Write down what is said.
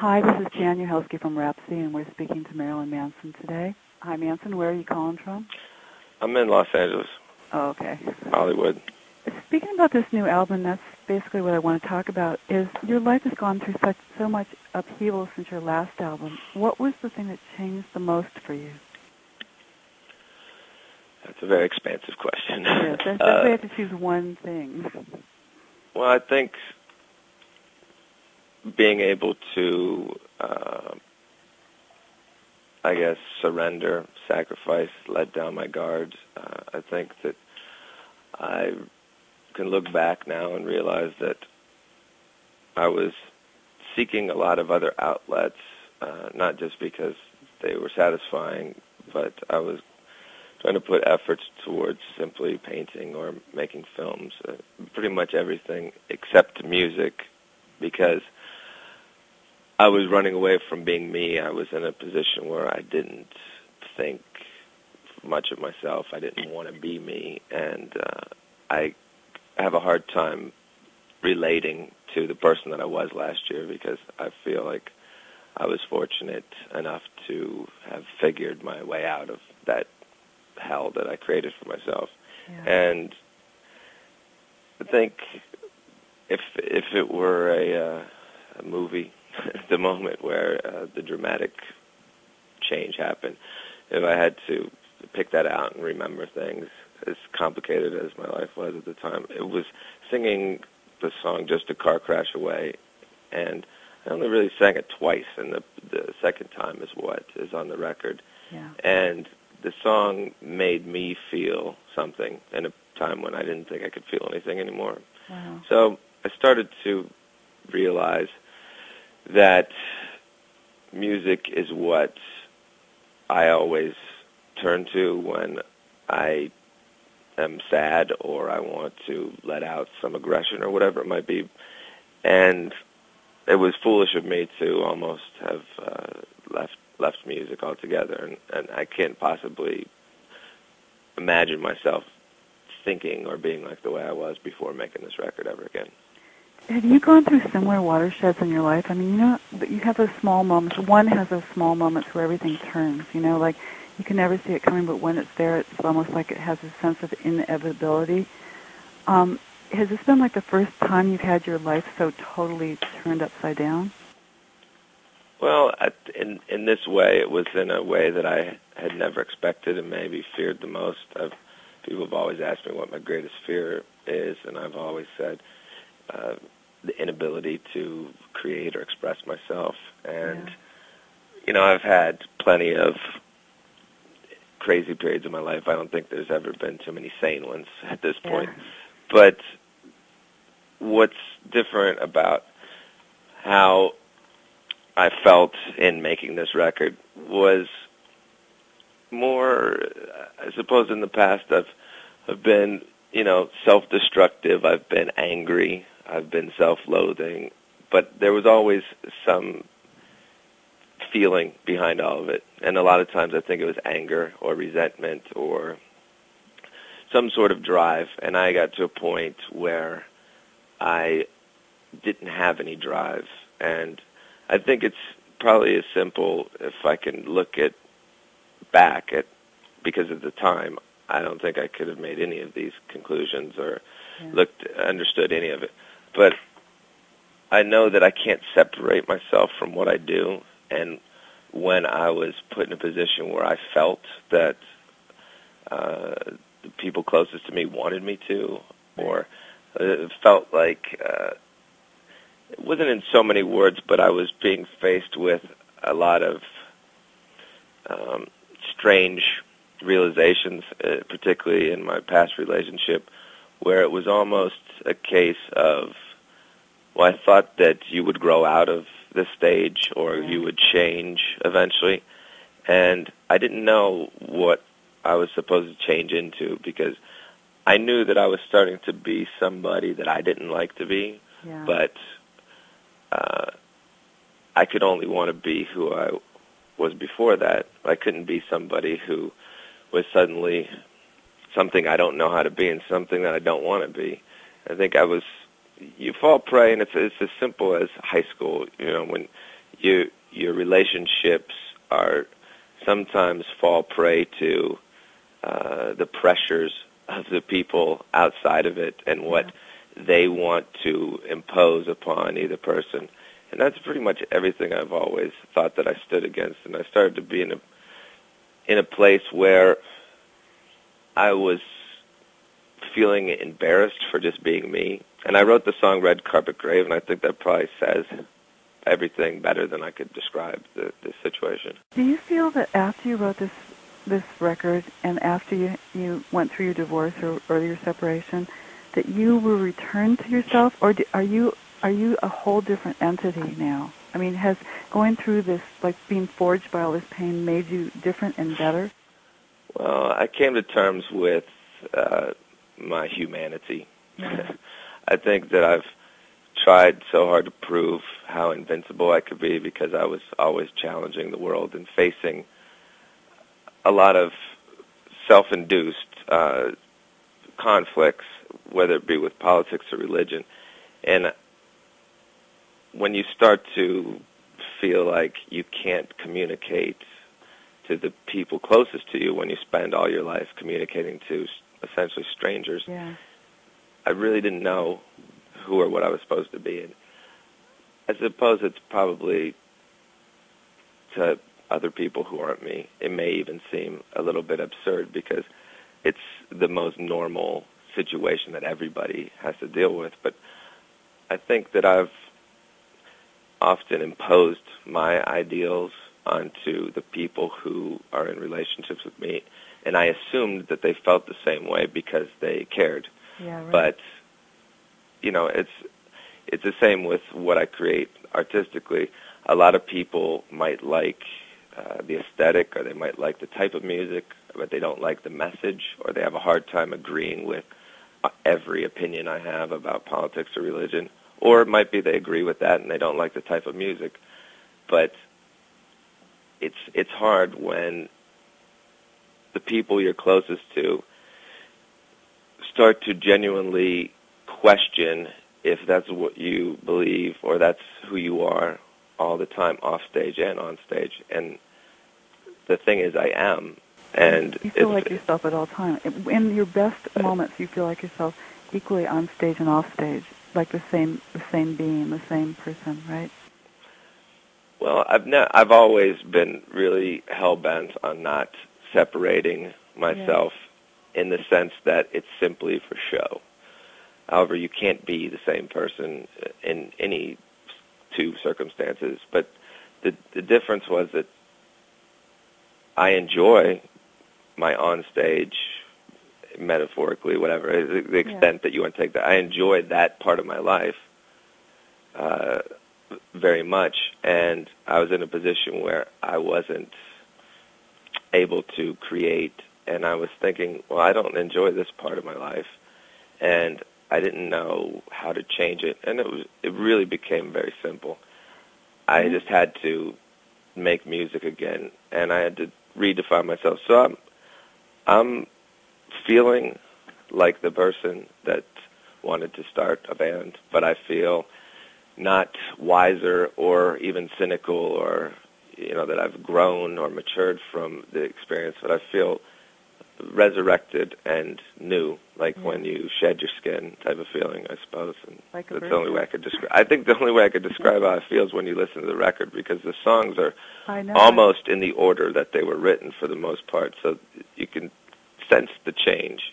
Hi, this is Jaan Uhelszki from Rhapsody, and we're speaking to Marilyn Manson today. Hi, Manson. Where are you calling from? I'm in Los Angeles. Oh, okay. Hollywood. Speaking about this new album, that's basically what I want to talk about, is your life has gone through so much upheaval since your last album. What was the thing that changed the most for you? That's a very expansive question. Yes, that's we have to choose one thing. Well, I think being able to, surrender, sacrifice, let down my guard. I think that I can look back now and realize that I was seeking a lot of other outlets, not just because they were satisfying, but I was trying to put efforts towards simply painting or making films, pretty much everything except music, because I was running away from being me. I was in a position where I didn't think much of myself. I didn't want to be me, and I have a hard time relating to the person that I was last year, because I feel like I was fortunate enough to have figured my way out of that hell that I created for myself. Yeah. And I think if it were a movie, the moment where the dramatic change happened, if I had to pick that out and remember things, as complicated as my life was at the time, it was singing the song Just a Car Crash Away, and I only really sang it twice, and the second time is what is on the record. Yeah. And the song made me feel something in a time when I didn't think I could feel anything anymore. Wow. So I started to realize that music is what I always turn to when I am sad or I want to let out some aggression or whatever it might be. And it was foolish of me to almost have left music altogether, and I can't possibly imagine myself thinking or being like the way I was before making this record ever again. Have you gone through similar watersheds in your life? I mean, you have those small moments. One has those small moments where everything turns, like you can never see it coming, but when it's there, it's almost like it has a sense of inevitability. Has this been like the first time you've had your life so totally turned upside down? Well, in this way, it was in a way that I had never expected and maybe feared the most. People have always asked me what my greatest fear is, and I've always said the inability to create or express myself. And, I've had plenty of crazy periods in my life. I don't think there's ever been too many sane ones at this point. But what's different about how I felt in making this record was more, I suppose in the past I've been, self-destructive, I've been angry, I've been self-loathing, but there was always some feeling behind all of it. And a lot of times I think it was anger or resentment or some sort of drive. And I got to a point where I didn't have any drive. And I think it's probably as simple, if I can look back at, because at the time, I don't think I could have made any of these conclusions or understood any of it. But I know that I can't separate myself from what I do. And when I was put in a position where I felt that the people closest to me wanted me to, or it felt like, it wasn't in so many words, but I was being faced with a lot of strange realizations, particularly in my past relationship, where it was almost a case of, well, I thought that you would grow out of this stage or you would change eventually, and I didn't know what I was supposed to change into, because I knew that I was starting to be somebody that I didn't like to be, but I could only want to be who I was before that. I couldn't be somebody who was suddenly something I don't know how to be and something that I don't want to be. I think you fall prey, and it's as simple as high school, when your relationships are sometimes fall prey to the pressures of the people outside of it and what they want to impose upon either person. And that's pretty much everything I've always thought that I stood against. And I started to be in a place where I was feeling embarrassed for just being me. And I wrote the song Red Carpet Grave, and I think that probably says everything better than I could describe the situation. Do you feel that after you wrote this record and after you went through your divorce or your separation, that you were returned to yourself, or are you a whole different entity now? I mean, has going through this, like being forged by all this pain, made you different and better? Well, I came to terms with my humanity. Yeah. I think that I've tried so hard to prove how invincible I could be because I was always challenging the world and facing a lot of self-induced conflicts, whether it be with politics or religion. And when you start to feel like you can't communicate to the people closest to you when you spend all your life communicating to essentially strangers, I really didn't know who or what I was supposed to be. And I suppose it's probably, to other people who aren't me, it may even seem a little bit absurd because it's the most normal situation that everybody has to deal with. But I think that I've often imposed my ideals onto the people who are in relationships with me, and I assumed that they felt the same way because they cared. Yeah, right. But you know, it's the same with what I create artistically. A lot of people might like the aesthetic, or they might like the type of music, but they don't like the message, or they have a hard time agreeing with every opinion I have about politics or religion. Or it might be they agree with that and they don't like the type of music. But it's hard when the people you're closest to start to genuinely question if that's what you believe or that's who you are all the time, off stage and on stage. And the thing is, I am. And you feel like yourself at all times. In your best moments, you feel like yourself equally on stage and off stage, like the same being, the same person, right? Well, I've always been really hell-bent on not separating myself in the sense that it's simply for show. However, you can't be the same person in any two circumstances. But the difference was that I enjoy my onstage, metaphorically, whatever, the extent that you want to take that. I enjoy that part of my life very much, and I was in a position where I wasn't able to create, and I was thinking, well, I don't enjoy this part of my life, and I didn't know how to change it, and it really became very simple. I just had to make music again, and I had to redefine myself. So I'm feeling like the person that wanted to start a band, but I feel not wiser or even cynical, or that I've grown or matured from the experience, but I feel resurrected and new, like when you shed your skin type of feeling, I suppose. And like that's the only way I could describe. I think the only way I could describe how it feels when you listen to the record, because the songs are almost in the order that they were written for the most part, so you can sense the change.